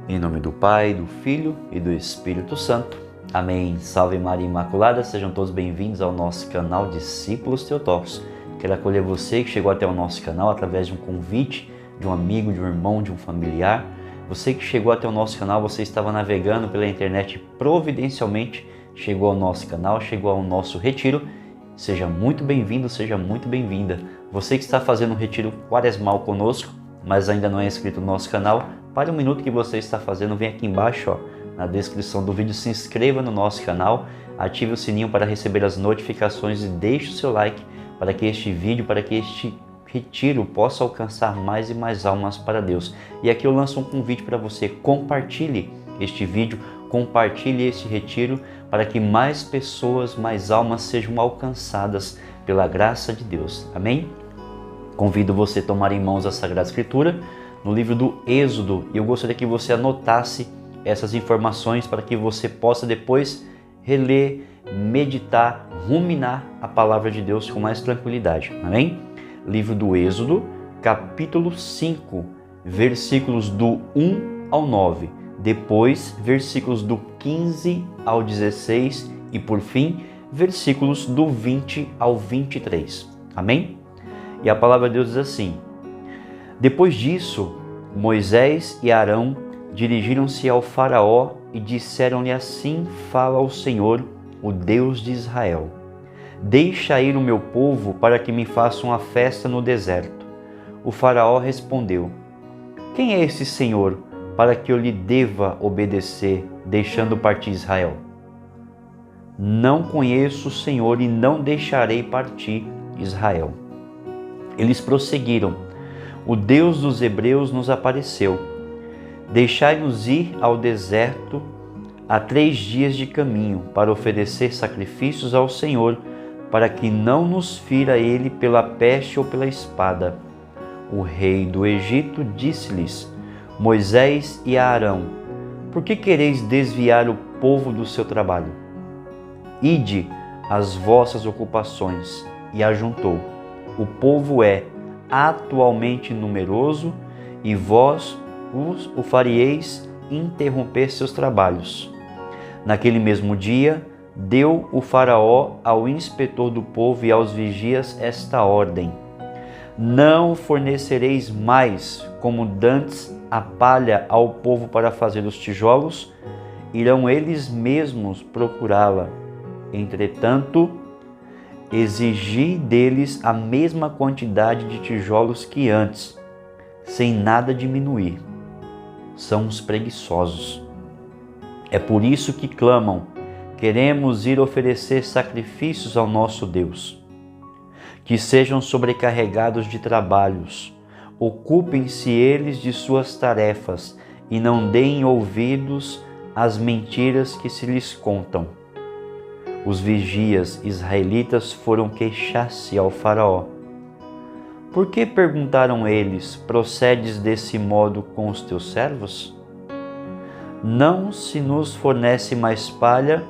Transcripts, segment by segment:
Em nome do Pai, do Filho e do Espírito Santo. Amém. Salve Maria Imaculada, sejam todos bem-vindos ao nosso canal Discípulos Teotocos. Quero acolher você que chegou até o nosso canal através de um convite, de um amigo, de um irmão, de um familiar. Você que chegou até o nosso canal, você estava navegando pela internet providencialmente, chegou ao nosso canal, chegou ao nosso retiro. Seja muito bem-vindo, seja muito bem-vinda. Você que está fazendo um retiro quaresmal conosco, mas ainda não é inscrito no nosso canal, pare um minuto que você está fazendo, vem aqui embaixo, na descrição do vídeo, se inscreva no nosso canal, ative o sininho para receber as notificações e deixe o seu like para que este vídeo, para que este retiro possa alcançar mais e mais almas para Deus. E aqui eu lanço um convite para você, compartilhe este vídeo, compartilhe este retiro para que mais pessoas, mais almas sejam alcançadas pela graça de Deus. Amém? Convido você a tomar em mãos a Sagrada Escritura no livro do Êxodo, e eu gostaria que você anotasse essas informações para que você possa depois reler, meditar, ruminar a palavra de Deus com mais tranquilidade. Amém? Livro do Êxodo, capítulo 5, versículos do 1 ao 9, depois versículos do 15 ao 16 e por fim versículos do 20 ao 23. Amém? E a palavra de Deus diz assim: Depois disso, Moisés e Arão dirigiram-se ao faraó e disseram-lhe assim: Fala ao Senhor, o Deus de Israel. Deixa ir o meu povo para que me façam uma festa no deserto. O faraó respondeu: Quem é esse Senhor para que eu lhe deva obedecer, deixando partir Israel? Não conheço o Senhor e não deixarei partir Israel. Eles prosseguiram: O Deus dos hebreus nos apareceu. Deixai-nos ir ao deserto a 3 dias de caminho para oferecer sacrifícios ao Senhor, para que não nos fira ele pela peste ou pela espada. O rei do Egito disse-lhes: Moisés e Arão, por que quereis desviar o povo do seu trabalho? Ide às vossas ocupações. E ajuntou: O povo é atualmente numeroso e vós o faríeis interromper seus trabalhos. Naquele mesmo dia, deu o faraó ao inspetor do povo e aos vigias esta ordem: Não fornecereis mais, como dantes, a palha ao povo para fazer os tijolos, irão eles mesmos procurá-la. Entretanto, exigi deles a mesma quantidade de tijolos que antes, sem nada diminuir. São os preguiçosos. É por isso que clamam: queremos ir oferecer sacrifícios ao nosso Deus. Que sejam sobrecarregados de trabalhos, ocupem-se eles de suas tarefas e não deem ouvidos às mentiras que se lhes contam. Os vigias israelitas foram queixar-se ao faraó. Por que, perguntaram eles, procedes desse modo com os teus servos? Não se nos fornece mais palha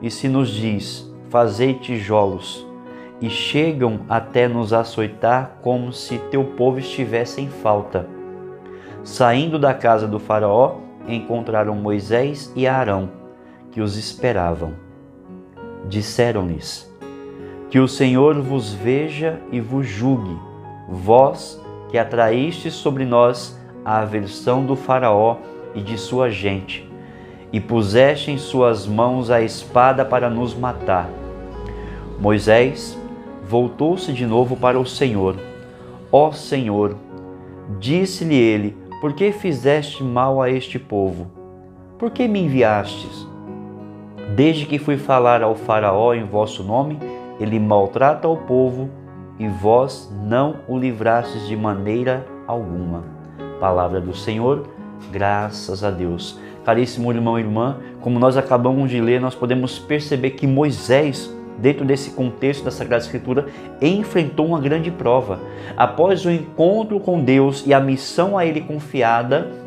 e se nos diz: fazei tijolos, e chegam até nos açoitar como se teu povo estivesse em falta. Saindo da casa do faraó, encontraram Moisés e Arão, que os esperavam. Disseram-lhes: Que o Senhor vos veja e vos julgue, vós que atraístes sobre nós a aversão do faraó e de sua gente, e puseste em suas mãos a espada para nos matar. Moisés voltou-se de novo para o Senhor. Ó Senhor, disse-lhe ele: Por que fizeste mal a este povo? Por que me enviastes? Desde que fui falar ao faraó em vosso nome, ele maltrata o povo, e vós não o livrastes de maneira alguma. Palavra do Senhor, graças a Deus. Caríssimo irmão e irmã, como nós acabamos de ler, nós podemos perceber que Moisés, dentro desse contexto da Sagrada Escritura, enfrentou uma grande prova. Após o encontro com Deus e a missão a ele confiada,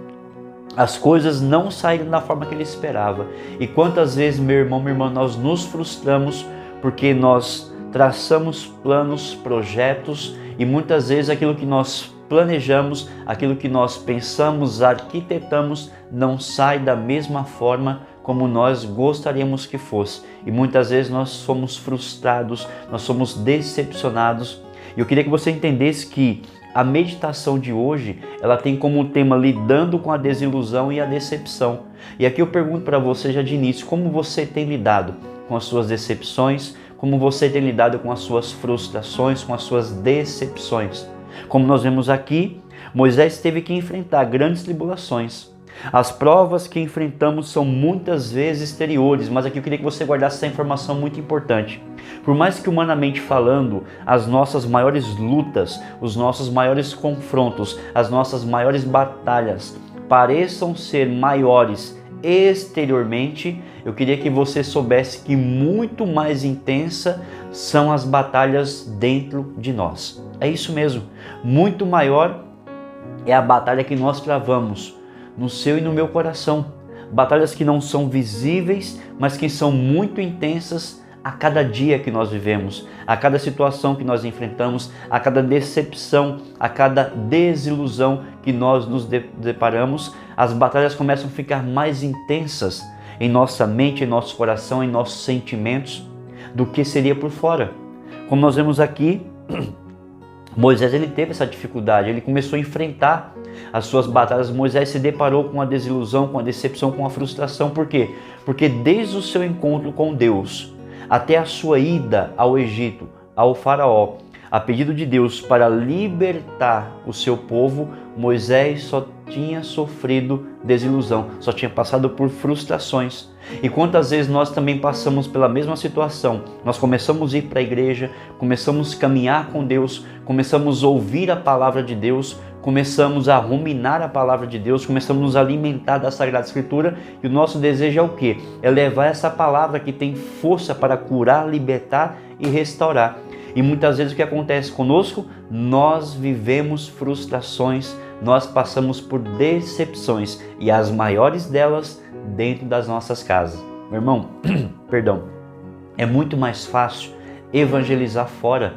as coisas não saíram da forma que ele esperava. E quantas vezes, meu irmão, minha irmã, nós nos frustramos porque nós traçamos planos, projetos, e muitas vezes aquilo que nós planejamos, aquilo que nós pensamos, arquitetamos, não sai da mesma forma como nós gostaríamos que fosse. E muitas vezes nós somos frustrados, nós somos decepcionados. E eu queria que você entendesse que a meditação de hoje, ela tem como tema lidando com a desilusão e a decepção. E aqui eu pergunto para você já de início, como você tem lidado com as suas decepções, como você tem lidado com as suas frustrações, com as suas decepções. Como nós vemos aqui, Moisés teve que enfrentar grandes tribulações. As provas que enfrentamos são muitas vezes exteriores, mas aqui eu queria que você guardasse essa informação muito importante. Por mais que humanamente falando, as nossas maiores lutas, os nossos maiores confrontos, as nossas maiores batalhas pareçam ser maiores exteriormente, eu queria que você soubesse que muito mais intensa são as batalhas dentro de nós. É isso mesmo, muito maior é a batalha que nós travamos no seu e no meu coração. Batalhas que não são visíveis, mas que são muito intensas a cada dia que nós vivemos, a cada situação que nós enfrentamos, a cada decepção, a cada desilusão que nós nos deparamos. As batalhas começam a ficar mais intensas em nossa mente, em nosso coração, em nossos sentimentos, do que seria por fora. Como nós vemos aqui, Moisés ele teve essa dificuldade, ele começou a enfrentar as suas batalhas. Moisés se deparou com a desilusão, com a decepção, com a frustração. Por quê? Porque desde o seu encontro com Deus até a sua ida ao Egito, ao faraó, a pedido de Deus para libertar o seu povo, Moisés só tinha sofrido desilusão, só tinha passado por frustrações. E quantas vezes nós também passamos pela mesma situação? Nós começamos a ir para a igreja, começamos a caminhar com Deus, começamos a ouvir a palavra de Deus, começamos a ruminar a palavra de Deus, começamos a nos alimentar da Sagrada Escritura, e o nosso desejo é o quê? É levar essa palavra que tem força para curar, libertar e restaurar. E muitas vezes o que acontece conosco? Nós vivemos frustrações, nós passamos por decepções, e as maiores delas dentro das nossas casas. Meu irmão, perdão, é muito mais fácil evangelizar fora.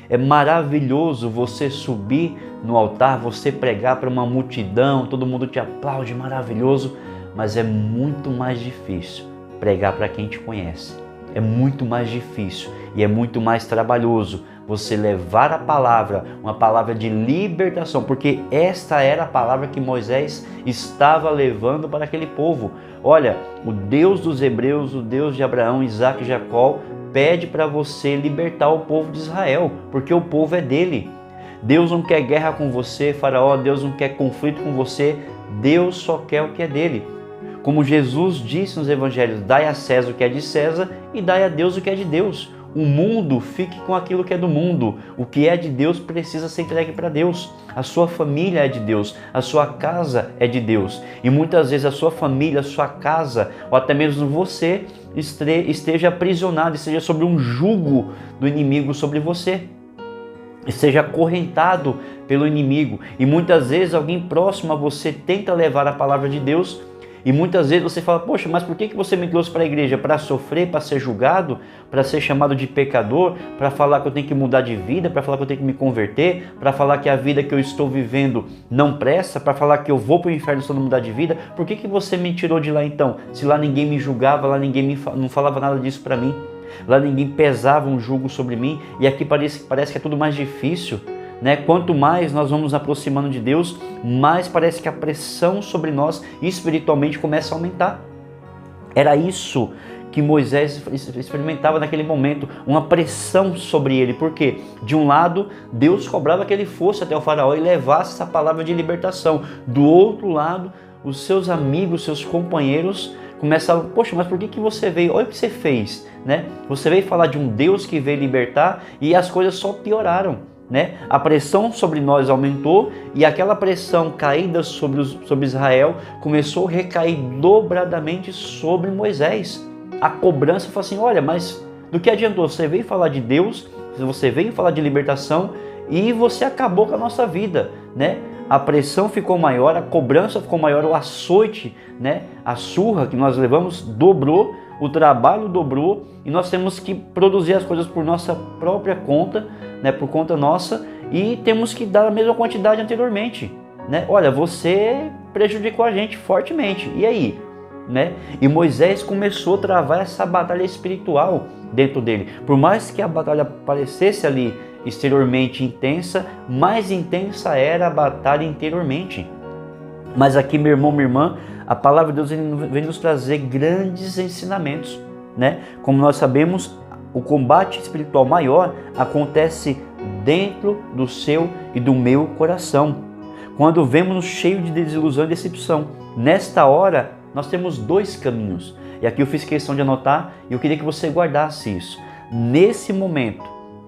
É maravilhoso você subir no altar, você pregar para uma multidão, todo mundo te aplaude, maravilhoso, mas é muito mais difícil pregar para quem te conhece. É muito mais difícil e é muito mais trabalhoso você levar a palavra, uma palavra de libertação, porque esta era a palavra que Moisés estava levando para aquele povo. Olha, o Deus dos hebreus, o Deus de Abraão, Isaac e Jacó, pede para você libertar o povo de Israel, porque o povo é dele. Deus não quer guerra com você, Faraó, Deus não quer conflito com você, Deus só quer o que é dele. Como Jesus disse nos evangelhos, dai a César o que é de César e dai a Deus o que é de Deus. O mundo fique com aquilo que é do mundo, o que é de Deus precisa ser entregue para Deus. A sua família é de Deus, a sua casa é de Deus. E muitas vezes a sua família, a sua casa, ou até mesmo você, esteja aprisionado, esteja sobre um jugo do inimigo sobre você, esteja acorrentado pelo inimigo. E muitas vezes alguém próximo a você tenta levar a palavra de Deus, e muitas vezes você fala, poxa, mas por que você me trouxe para a igreja? Para sofrer, para ser julgado, para ser chamado de pecador, para falar que eu tenho que mudar de vida, para falar que eu tenho que me converter, para falar que a vida que eu estou vivendo não presta, para falar que eu vou para o inferno se eu não mudar de vida? Por que você me tirou de lá então? Se lá ninguém me julgava, lá ninguém não falava nada disso para mim, lá ninguém pesava um jugo sobre mim, e aqui parece que é tudo mais difícil. Quanto mais nós vamos nos aproximando de Deus, mais parece que a pressão sobre nós espiritualmente começa a aumentar. Era isso que Moisés experimentava naquele momento, uma pressão sobre ele. Por quê? De um lado, Deus cobrava que ele fosse até o faraó e levasse essa palavra de libertação. Do outro lado, os seus amigos, seus companheiros começavam, poxa, mas por que você veio? Olha o que você fez, Você veio falar de um Deus que veio libertar, e as coisas só pioraram. A pressão sobre nós aumentou, e aquela pressão caída sobre Israel começou a recair dobradamente sobre Moisés. A cobrança foi assim, olha, mas do que adiantou? Você veio falar de Deus, você veio falar de libertação, e você acabou com a nossa vida, A pressão ficou maior, a cobrança ficou maior, o açoite, A surra que nós levamos dobrou, o trabalho dobrou, e nós temos que produzir as coisas por nossa própria conta, por conta nossa, e temos que dar a mesma quantidade anteriormente, né? Olha, você prejudicou a gente fortemente, e aí? Né? E Moisés começou a travar essa batalha espiritual dentro dele. Por mais que a batalha parecesse ali exteriormente intensa, mais intensa era a batalha interiormente. Mas aqui, meu irmão, minha irmã, a palavra de Deus vem nos trazer grandes ensinamentos, né? Como nós sabemos, o combate espiritual maior acontece dentro do seu e do meu coração, quando vemos-nos cheio de desilusão e decepção. Nesta hora, nós temos dois caminhos. E aqui eu fiz questão de anotar e eu queria que você guardasse isso. Nesse momento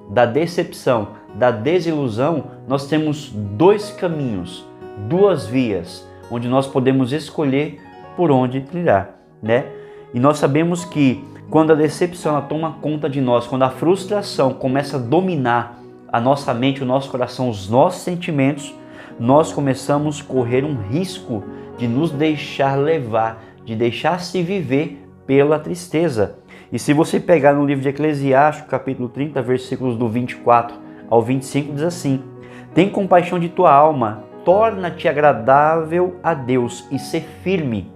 da decepção, da desilusão, nós temos dois caminhos, duas vias, onde nós podemos escolher por onde trilhar, né? E nós sabemos que quando a decepção ela toma conta de nós, quando a frustração começa a dominar a nossa mente, o nosso coração, os nossos sentimentos, nós começamos a correr um risco de nos deixar levar, de deixar-se viver pela tristeza. E se você pegar no livro de Eclesiastes, capítulo 30, versículos do 24 ao 25, diz assim: tem compaixão de tua alma, torna-te agradável a Deus e ser firme.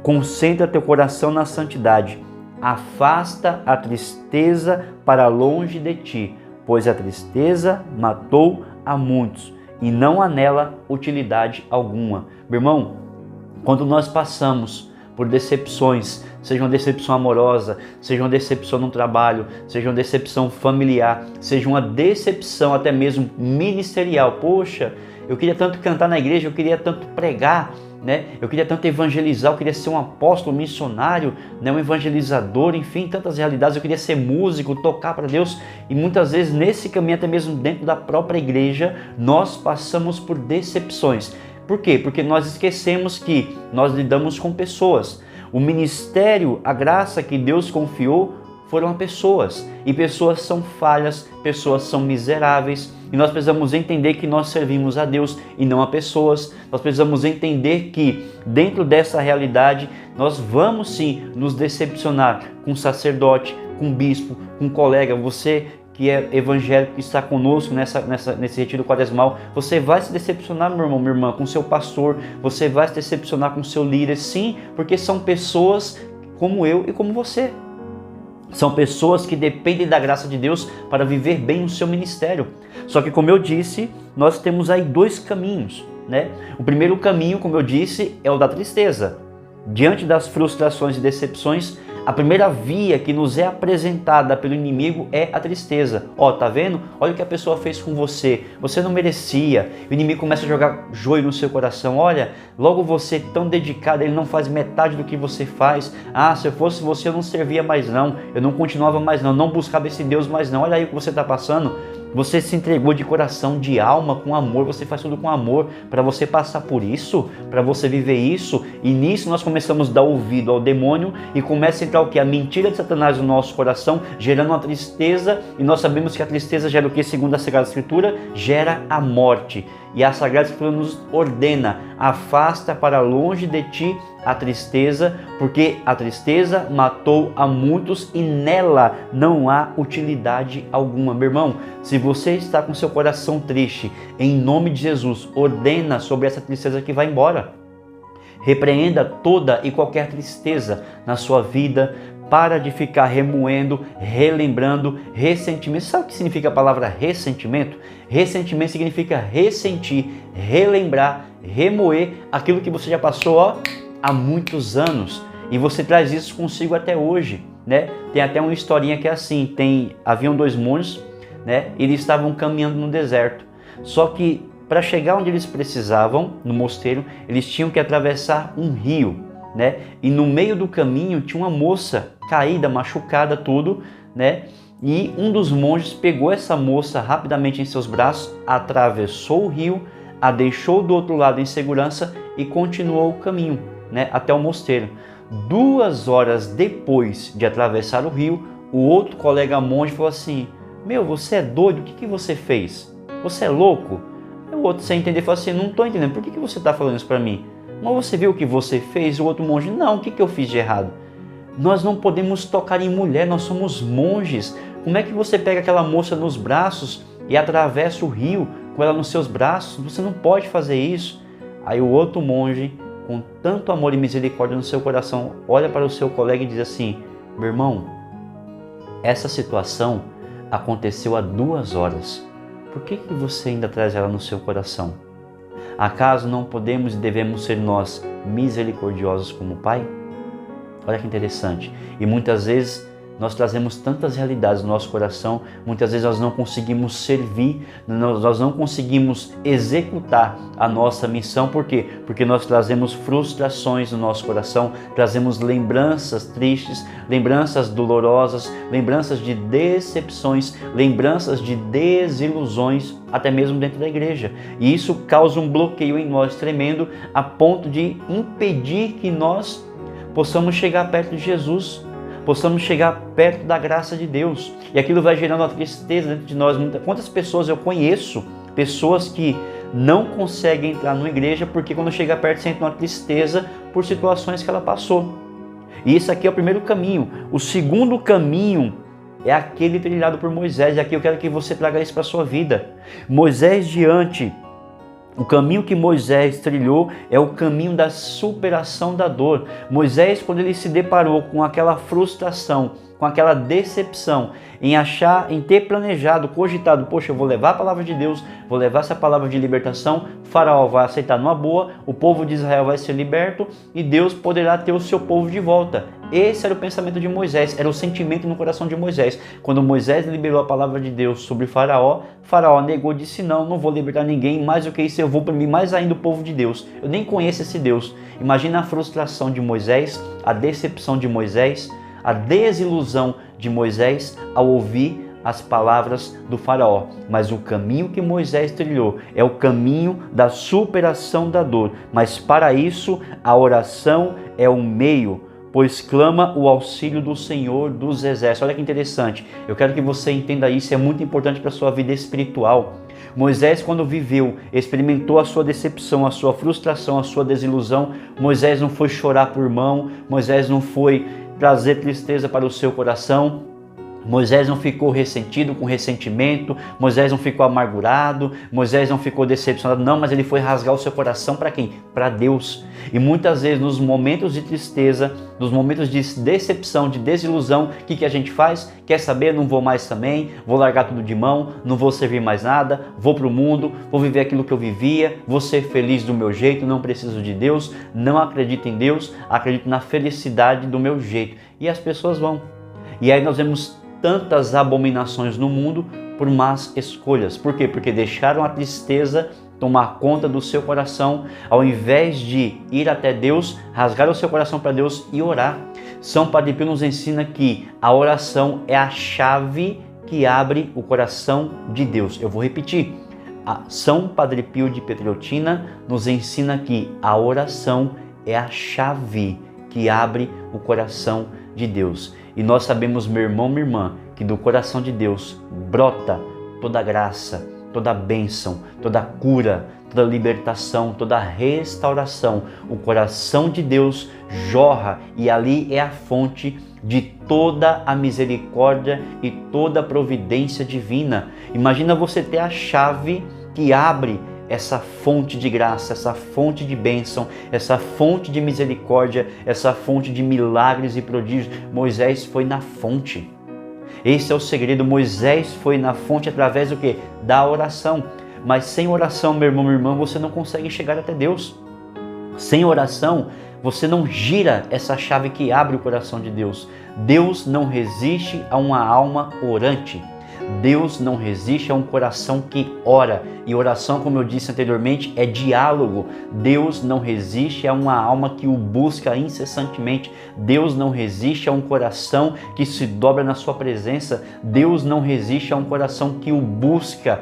Concentra teu coração na santidade. Afasta a tristeza para longe de ti, pois a tristeza matou a muitos e não há nela utilidade alguma. Meu irmão, quando nós passamos por decepções, seja uma decepção amorosa, seja uma decepção no trabalho, seja uma decepção familiar, seja uma decepção até mesmo ministerial. Poxa, eu queria tanto cantar na igreja, eu queria tanto pregar, né? Eu queria tanto evangelizar, eu queria ser um apóstolo, missionário, né? Um evangelizador, enfim, tantas realidades. Eu queria ser músico, tocar para Deus. E muitas vezes nesse caminho, até mesmo dentro da própria igreja, nós passamos por decepções. Por quê? Porque nós esquecemos que nós lidamos com pessoas. O ministério, a graça que Deus confiou foram a pessoas. E pessoas são falhas, pessoas são miseráveis. E nós precisamos entender que nós servimos a Deus e não a pessoas. Nós precisamos entender que dentro dessa realidade nós vamos sim nos decepcionar com sacerdote, com bispo, com colega. Você que é evangélico, que está conosco nesse retiro quaresmal, você vai se decepcionar, meu irmão, minha irmã, com seu pastor, você vai se decepcionar com seu líder, sim, porque são pessoas como eu e como você. São pessoas que dependem da graça de Deus para viver bem o seu ministério. Só que, como eu disse, nós temos aí dois caminhos, né? O primeiro caminho, como eu disse, é o da tristeza. Diante das frustrações e decepções, a primeira via que nos é apresentada pelo inimigo é a tristeza. Ó, tá vendo? Olha o que a pessoa fez com você. Você não merecia. O inimigo começa a jogar joio no seu coração. Olha, logo você tão dedicado, ele não faz metade do que você faz. Ah, se eu fosse você, eu não servia mais não. Eu não continuava mais não. Não buscava esse Deus mais não. Olha aí o que você está passando. Você se entregou de coração, de alma, com amor. Você faz tudo com amor para você passar por isso, para você viver isso. E nisso nós começamos a dar ouvido ao demônio e começa a entrar o que? A mentira de Satanás no nosso coração, gerando uma tristeza. E nós sabemos que a tristeza gera o que? Segundo a Sagrada Escritura, gera a morte. E a Sagrada Escritura nos ordena: afasta para longe de ti a tristeza, porque a tristeza matou a muitos e nela não há utilidade alguma. Meu irmão, se você está com seu coração triste, em nome de Jesus, ordena sobre essa tristeza que vai embora. Repreenda toda e qualquer tristeza na sua vida. Para de ficar remoendo, relembrando, ressentimento. Sabe o que significa a palavra ressentimento? Ressentimento significa ressentir, relembrar, remoer aquilo que você já passou há muitos anos. E você traz isso consigo até hoje, né? Tem até uma historinha que é assim, haviam dois monges, né? Eles estavam caminhando no deserto. Só que para chegar onde eles precisavam, no mosteiro, eles tinham que atravessar um rio, né? E no meio do caminho tinha uma moça caída, machucada, tudo, né? E um dos monges pegou essa moça rapidamente em seus braços, atravessou o rio, a deixou do outro lado em segurança e continuou o caminho, né? Até o mosteiro. 2 horas depois de atravessar o rio, o outro colega monge falou assim: meu, você é doido? O que você fez? Você é louco? O outro, sem entender, falou assim: não estou entendendo, por que você está falando isso para mim? Mas você viu o que você fez? O outro monge: não, o que eu fiz de errado? Nós não podemos tocar em mulher, nós somos monges. Como é que você pega aquela moça nos braços e atravessa o rio com ela nos seus braços. Você não pode fazer isso. Aí o outro monge, com tanto amor e misericórdia no seu coração, olha para o seu colega e diz assim: meu irmão, essa situação aconteceu há 2 horas. Por que você ainda traz ela no seu coração? Acaso não podemos e devemos ser nós misericordiosos como o Pai? Olha que interessante. E muitas vezes nós trazemos tantas realidades no nosso coração, muitas vezes nós não conseguimos servir, nós não conseguimos executar a nossa missão. Por quê? Porque nós trazemos frustrações no nosso coração, trazemos lembranças tristes, lembranças dolorosas, lembranças de decepções, lembranças de desilusões, até mesmo dentro da igreja. E isso causa um bloqueio em nós tremendo, a ponto de impedir que nós possamos chegar perto de Jesus, possamos chegar perto da graça de Deus. E aquilo vai gerando uma tristeza dentro de nós. Quantas pessoas eu conheço, pessoas que não conseguem entrar numa igreja porque quando chega perto sente uma tristeza por situações que ela passou. E isso aqui é o primeiro caminho. O segundo caminho é aquele trilhado por Moisés. E aqui eu quero que você traga isso para a sua vida. O caminho que Moisés trilhou é o caminho da superação da dor. Moisés, quando ele se deparou com aquela frustração, com aquela decepção, em ter planejado, cogitado, poxa, eu vou levar a palavra de Deus, vou levar essa palavra de libertação, Faraó vai aceitar numa boa, o povo de Israel vai ser liberto e Deus poderá ter o seu povo de volta. Esse era o pensamento de Moisés, era o sentimento no coração de Moisés. Quando Moisés liberou a palavra de Deus sobre Faraó, Faraó negou, disse: não vou libertar ninguém, mais do que isso eu vou oprimir mais ainda o povo de Deus. Eu nem conheço esse Deus. Imagina a frustração de Moisés, a decepção de Moisés, a desilusão de Moisés ao ouvir as palavras do Faraó. Mas o caminho que Moisés trilhou é o caminho da superação da dor. Mas para isso a oração é o meio, pois clama o auxílio do Senhor dos Exércitos. Olha que interessante. Eu quero que você entenda isso, é muito importante para a sua vida espiritual. Moisés, quando viveu, experimentou a sua decepção, a sua frustração, a sua desilusão. Moisés não foi chorar por irmão, Moisés não foi trazer tristeza para o seu coração. Moisés não ficou ressentido, com ressentimento, Moisés não ficou amargurado, Moisés não ficou decepcionado, não, mas ele foi rasgar o seu coração para quem? Para Deus. E muitas vezes nos momentos de tristeza, nos momentos de decepção, de desilusão, o que a gente faz? Quer saber? Não vou mais também, vou largar tudo de mão, não vou servir mais nada, vou para o mundo, vou viver aquilo que eu vivia, vou ser feliz do meu jeito, não preciso de Deus, não acredito em Deus, acredito na felicidade do meu jeito. E as pessoas vão. E aí nós vemos tantas abominações no mundo por más escolhas. Por quê? Porque deixaram a tristeza tomar conta do seu coração, ao invés de ir até Deus, rasgar o seu coração para Deus e orar. São Padre Pio nos ensina que a oração é a chave que abre o coração de Deus. Eu vou repetir. São Padre Pio de Pietrelcina nos ensina que a oração é a chave que abre o coração de Deus. E nós sabemos, meu irmão, minha irmã, que do coração de Deus brota toda graça, toda bênção, toda cura, toda libertação, toda restauração. O coração de Deus jorra e ali é a fonte de toda a misericórdia e toda a providência divina. Imagina você ter a chave que abre essa fonte de graça, essa fonte de bênção, essa fonte de misericórdia, essa fonte de milagres e prodígios. Moisés foi na fonte. Esse é o segredo. Moisés foi na fonte através do quê? Da oração. Mas sem oração, meu irmão, minha irmã, você não consegue chegar até Deus. Sem oração, você não gira essa chave que abre o coração de Deus. Deus não resiste a uma alma orante. Deus não resiste a um coração que ora. E oração, como eu disse anteriormente, é diálogo. Deus não resiste a uma alma que o busca incessantemente. Deus não resiste a um coração que se dobra na sua presença. Deus não resiste a um coração que o busca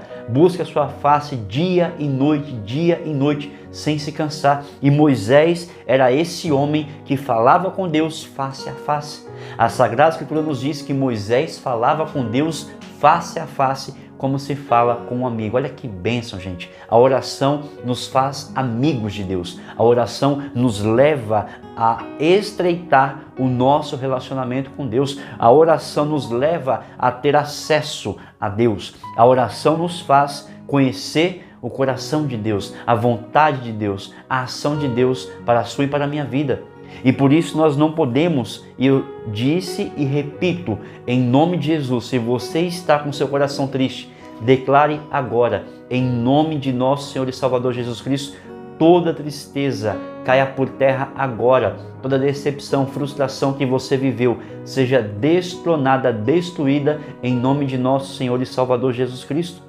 a sua face dia e noite, sem se cansar. E Moisés era esse homem que falava com Deus face a face. A Sagrada Escritura nos diz que Moisés falava com Deus face a face como se fala com um amigo. Olha que bênção, gente. A oração nos faz amigos de Deus. A oração nos leva a estreitar o nosso relacionamento com Deus. A oração nos leva a ter acesso a Deus. A oração nos faz conhecer o coração de Deus, a vontade de Deus, a ação de Deus para a sua e para a minha vida. E por isso nós não podemos, e eu disse e repito, em nome de Jesus, se você está com seu coração triste, declare agora, em nome de nosso Senhor e Salvador Jesus Cristo, toda tristeza caia por terra agora, toda decepção, frustração que você viveu, seja destronada, destruída, em nome de nosso Senhor e Salvador Jesus Cristo.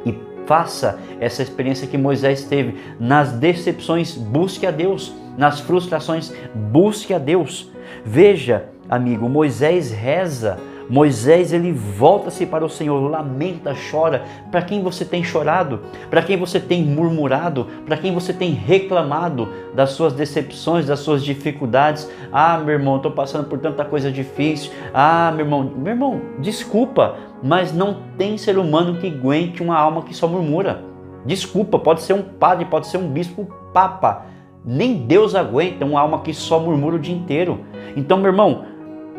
E faça essa experiência que Moisés teve. Nas decepções, busque a Deus. Nas frustrações, busque a Deus. Veja, amigo, Moisés reza. Moisés, ele volta-se para o Senhor, lamenta, chora. Para quem você tem chorado? Para quem você tem murmurado? Para quem você tem reclamado das suas decepções, das suas dificuldades? Ah, meu irmão, estou passando por tanta coisa difícil. Ah, meu irmão, desculpa, mas não tem ser humano que aguente uma alma que só murmura. Desculpa, pode ser um padre, pode ser um bispo, papa. Nem Deus aguenta uma alma que só murmura o dia inteiro. Então, meu irmão,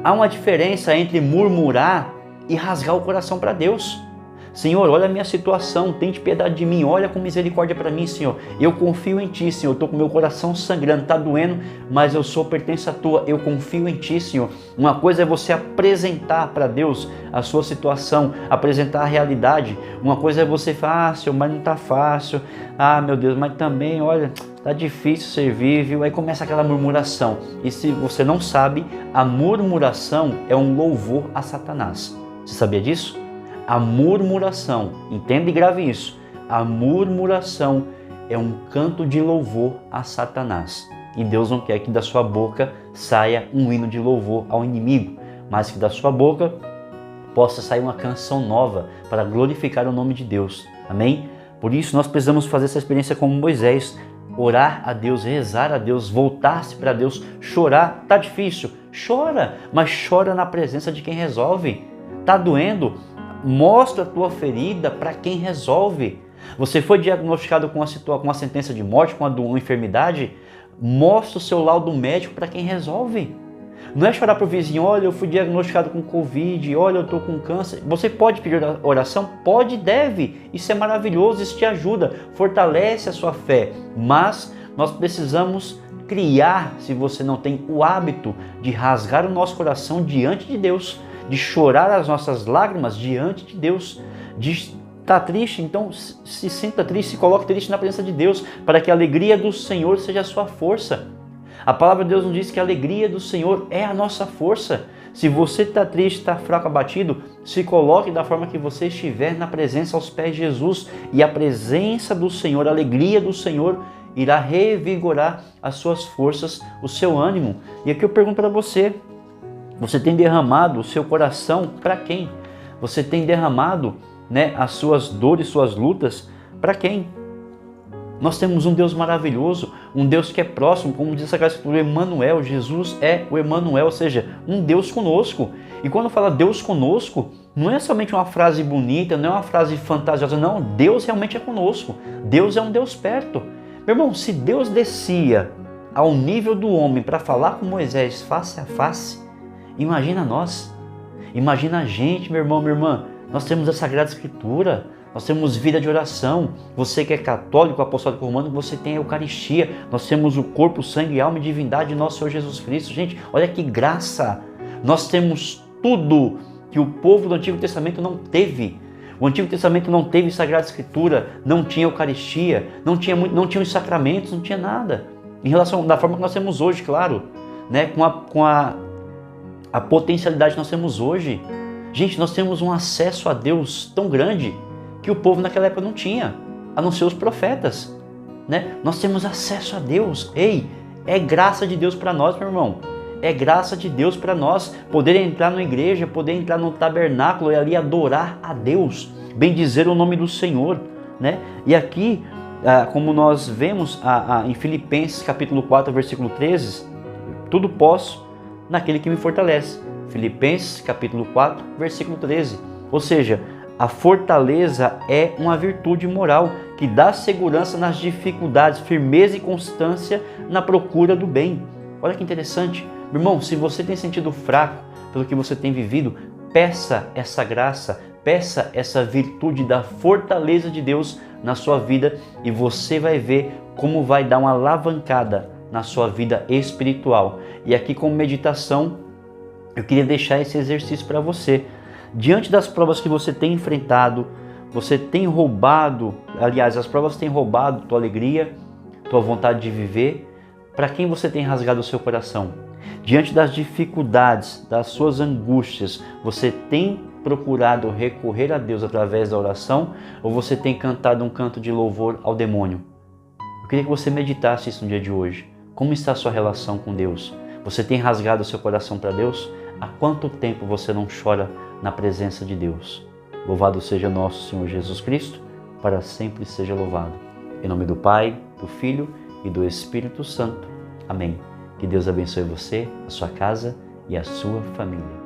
há uma diferença entre murmurar e rasgar o coração para Deus. Senhor, olha a minha situação, tente piedade de mim, olha com misericórdia para mim, Senhor. Eu confio em Ti, Senhor, estou com meu coração sangrando, está doendo, mas eu pertenço a Tua, eu confio em Ti, Senhor. Uma coisa é você apresentar para Deus a sua situação, apresentar a realidade. Uma coisa é você falar, Senhor, mas não está fácil. Ah, meu Deus, mas também, olha, está difícil servir, viu? Aí começa aquela murmuração. E se você não sabe, a murmuração é um louvor a Satanás. Você sabia disso? A murmuração, entenda e grave isso, a murmuração é um canto de louvor a Satanás. E Deus não quer que da sua boca saia um hino de louvor ao inimigo, mas que da sua boca possa sair uma canção nova para glorificar o nome de Deus. Amém? Por isso nós precisamos fazer essa experiência como Moisés, orar a Deus, rezar a Deus, voltar-se para Deus, chorar. Tá difícil? Chora, mas chora na presença de quem resolve. Tá doendo? Mostra a tua ferida para quem resolve. Você foi diagnosticado com uma sentença de morte, com uma enfermidade? Mostra o seu laudo médico para quem resolve. Não é chorar para o vizinho, olha, eu fui diagnosticado com Covid, olha, eu estou com câncer. Você pode pedir oração? Pode e deve. Isso é maravilhoso, isso te ajuda, fortalece a sua fé. Mas nós precisamos criar, se você não tem o hábito de rasgar o nosso coração diante de Deus, de chorar as nossas lágrimas diante de Deus, de estar triste, então se sinta triste, se coloque triste na presença de Deus, para que a alegria do Senhor seja a sua força. A palavra de Deus nos diz que a alegria do Senhor é a nossa força. Se você está triste, está fraco, abatido, se coloque da forma que você estiver na presença aos pés de Jesus, e a presença do Senhor, a alegria do Senhor irá revigorar as suas forças, o seu ânimo. E aqui eu pergunto para você, você tem derramado o seu coração para quem? Você tem derramado, as suas dores, suas lutas para quem? Nós temos um Deus maravilhoso, um Deus que é próximo, como diz a Sagrada Escritura, Emmanuel. Jesus é o Emmanuel, ou seja, um Deus conosco. E quando fala Deus conosco, não é somente uma frase bonita, não é uma frase fantasiosa, não. Deus realmente é conosco. Deus é um Deus perto. Meu irmão, se Deus descia ao nível do homem para falar com Moisés face a face, imagina nós, imagina a gente, meu irmão, minha irmã. Nós temos a Sagrada Escritura, nós temos vida de oração. Você que é católico, apostólico romano, você tem a Eucaristia. Nós temos o corpo, sangue, alma e divindade de nosso Senhor Jesus Cristo. Gente, olha que graça! Nós temos tudo que o povo do Antigo Testamento não teve. O Antigo Testamento não teve Sagrada Escritura, não tinha Eucaristia, não tinha os sacramentos, não tinha nada. Em relação da forma que nós temos hoje, claro, com a potencialidade que nós temos hoje. Gente, nós temos um acesso a Deus tão grande que o povo naquela época não tinha, a não ser os profetas. Nós temos acesso a Deus. Ei, é graça de Deus para nós, meu irmão. É graça de Deus para nós poder entrar na igreja, poder entrar no tabernáculo e ali adorar a Deus, bendizer o nome do Senhor. E aqui, como nós vemos em Filipenses capítulo 4, versículo 13, tudo posso naquele que me fortalece. Filipenses capítulo 4, versículo 13. Ou seja, A fortaleza é uma virtude moral que dá segurança nas dificuldades, firmeza e constância na procura do bem. Olha que interessante. Meu irmão, se você tem sentido fraco pelo que você tem vivido, peça essa graça, peça essa virtude da fortaleza de Deus na sua vida e você vai ver como vai dar uma alavancada na sua vida espiritual. E aqui como meditação, eu queria deixar esse exercício para você. Diante das provas que você tem enfrentado, você tem roubado, aliás, as provas têm roubado tua alegria, tua vontade de viver, para quem você tem rasgado o seu coração? Diante das dificuldades, das suas angústias, você tem procurado recorrer a Deus através da oração ou você tem cantado um canto de louvor ao demônio? Eu queria que você meditasse isso no dia de hoje. Como está a sua relação com Deus? Você tem rasgado o seu coração para Deus? Há quanto tempo você não chora na presença de Deus? Louvado seja nosso Senhor Jesus Cristo, para sempre seja louvado. Em nome do Pai, do Filho e do Espírito Santo. Amém. Que Deus abençoe você, a sua casa e a sua família.